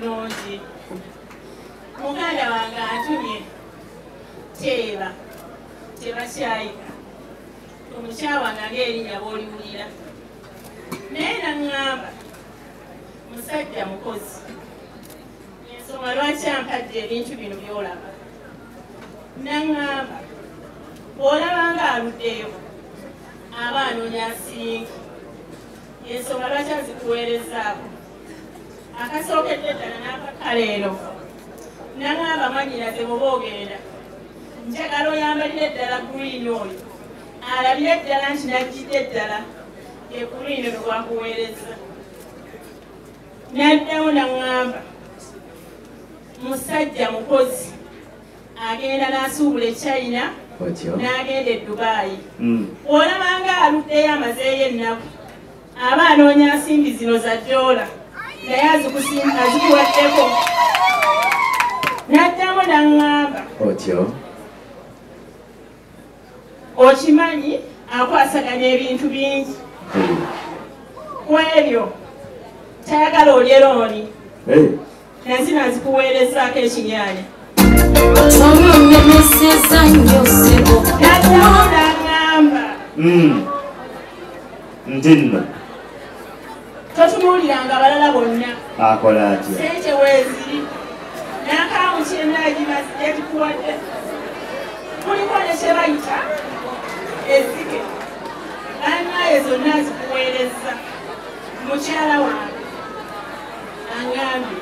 bulungi muganda wange antumye Teeba Kyayika omukyawa wange ng'erinnya bw'oliwulira naye naŋŋamba musajja mukozi ensonga lwaki ampadde ebintu bino by'olaba naŋŋamba bw'olaba ng'aluddeyo aba anoonya nsiringi ensonga lwaki azikuweerezaako akasookedde ddala n'akakaleero naŋŋamba mwannyinaze bw'oba ogenda njagala oyambalire ddala green oyo alabire ddala nti najjidde ddala egreen bwe bwakuweereza naddawo naŋŋamba musajja mukozi agenda n'asuubula e China n'agenda e Dubai olabanga aluddeyo amazeeyo ennaku aba anoonya nsimbi zino za dola naye azikuwaddeko naddamu naŋŋamba okimanyi akwasaganya ebintu bingi ku ebyo tayagala olye looni nazino azikuweerezaako ekinyaanya naddamu naŋŋamba ntinno totunuuliranga abalala bonna akola atya sente weeziri n'akaamu kyenaagimazi yagikuwadde kuliko ne kye bayita ezige annaye zonna azikuweereza mukyala wange aŋŋambye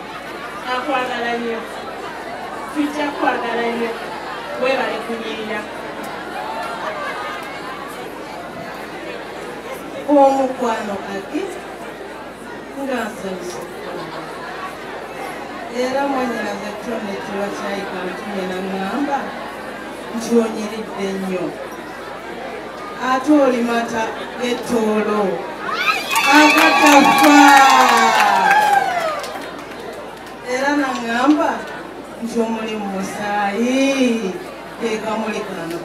akwagala nnyo tujja kwagala nnyo weebale kunyiira omukwano kati ngansanyusa era mwannyinaze ttone Kyayika ntumye naŋŋamba nti onyiridde nnyo ate oli mata g'ettoolo akatafa era naŋŋamba nti omulimu musaayi teekamuli kano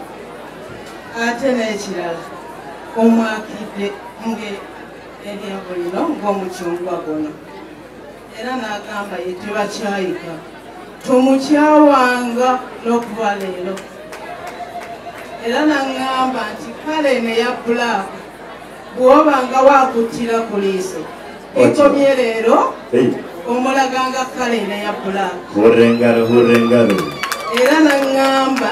ate n'ekirala omwakidde eryabulino ng'omucungwa guno era n'agamba ye Kyayika tomukyawanga n'okuva leero era naŋŋamba nti kale neya bbulaaku bw'obanga waakuttira ku liiso ekomye leero omulaganga kale neya bbulaaku hurengalo era naŋŋamba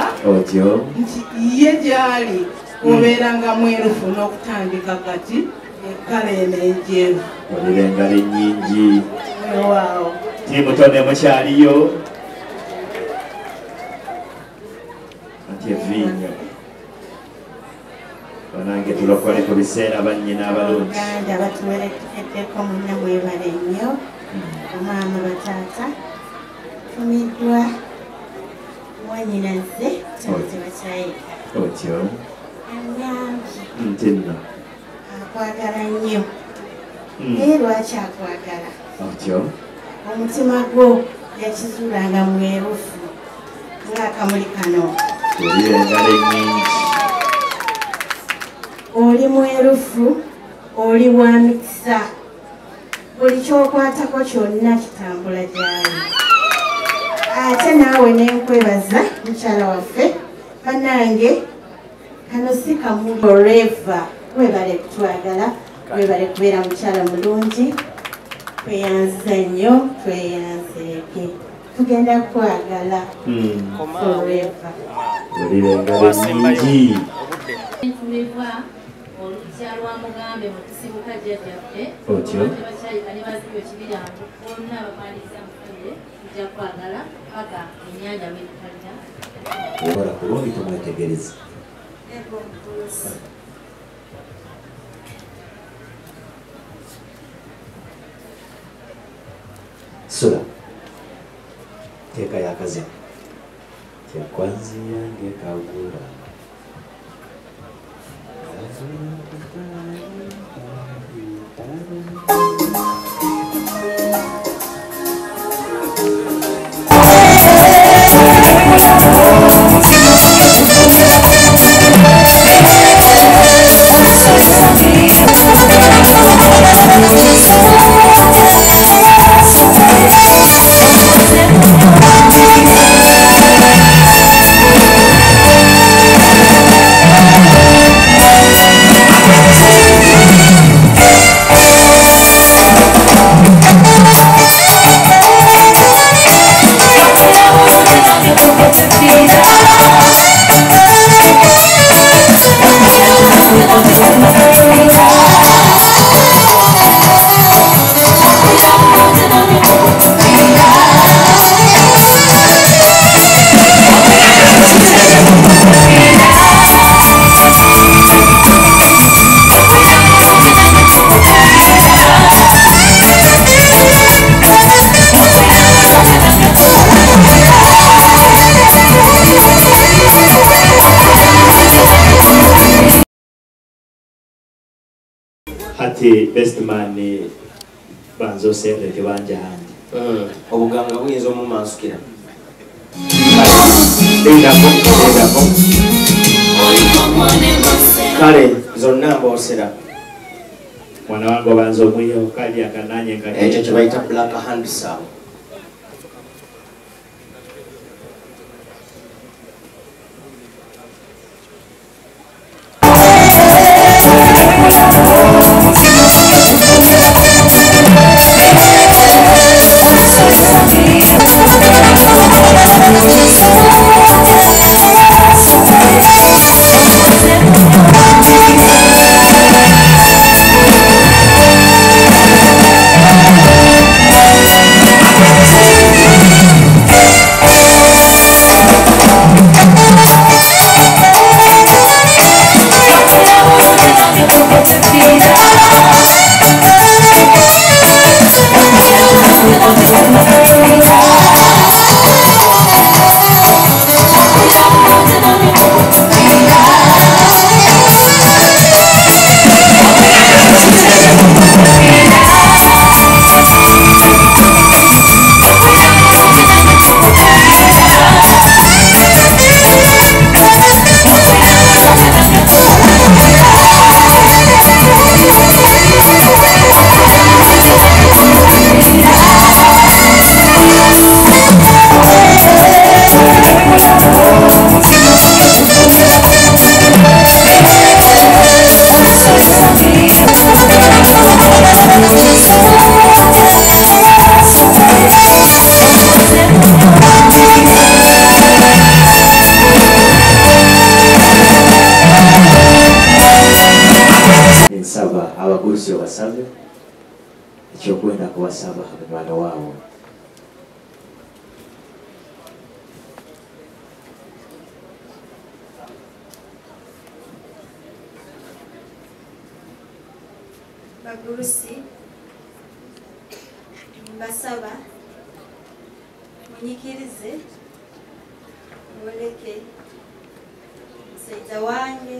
nti ye gy'ali obeeranga mwerufu n'okutandika kati ekkala eno enjeru olirengalo ennyingi waawo timutone mukyaliyo ati eviinyo banange tulokole ku biseera bannyina abalungi Uganda batuwerekeddeko munna mwebale nnyo amaama bataata tumiddwa mwannyinaze Kyayika otyo aŋŋambye ntinno akwagala nnyo naye lwaki akwagala otyo omutima gwo yakizuulanga mwerufu ng'akamuli kano olirengalo ennyingi oli mwerufu oli wa mikisa buli kyokwatako kyonna kitambula gyali ate naawe nenkwebaza mukyala waffe banange kano si kamuli forever webale kutwagala webale kubeera mukyala mulungi tweyanza nnyo tweyanzeeke tugenda kwagala forever olirengalo ennyingi ntulibwa olukya lwa mugambe mu tusibuka jjajjaffe otyo Kyayika ne bazibyo kibirango bonna abamaliriza mufire tujja kwagala paka ennyanja bwetutalira okola kulungi tumwetegereza sula teeka yakazina kyakwanzi yange kagula kati best man banzo sente tebanja handi obuganga buyinza omumansukira kale zonna mboosera mwana wangu banzo mwiyo kali akananye ngati ekyo kye bayita black hand saw abaguzi obasabye ekyokwenda kuwasaba mwana waabo bagurusi mbasaba munyikirize muleke musajja wange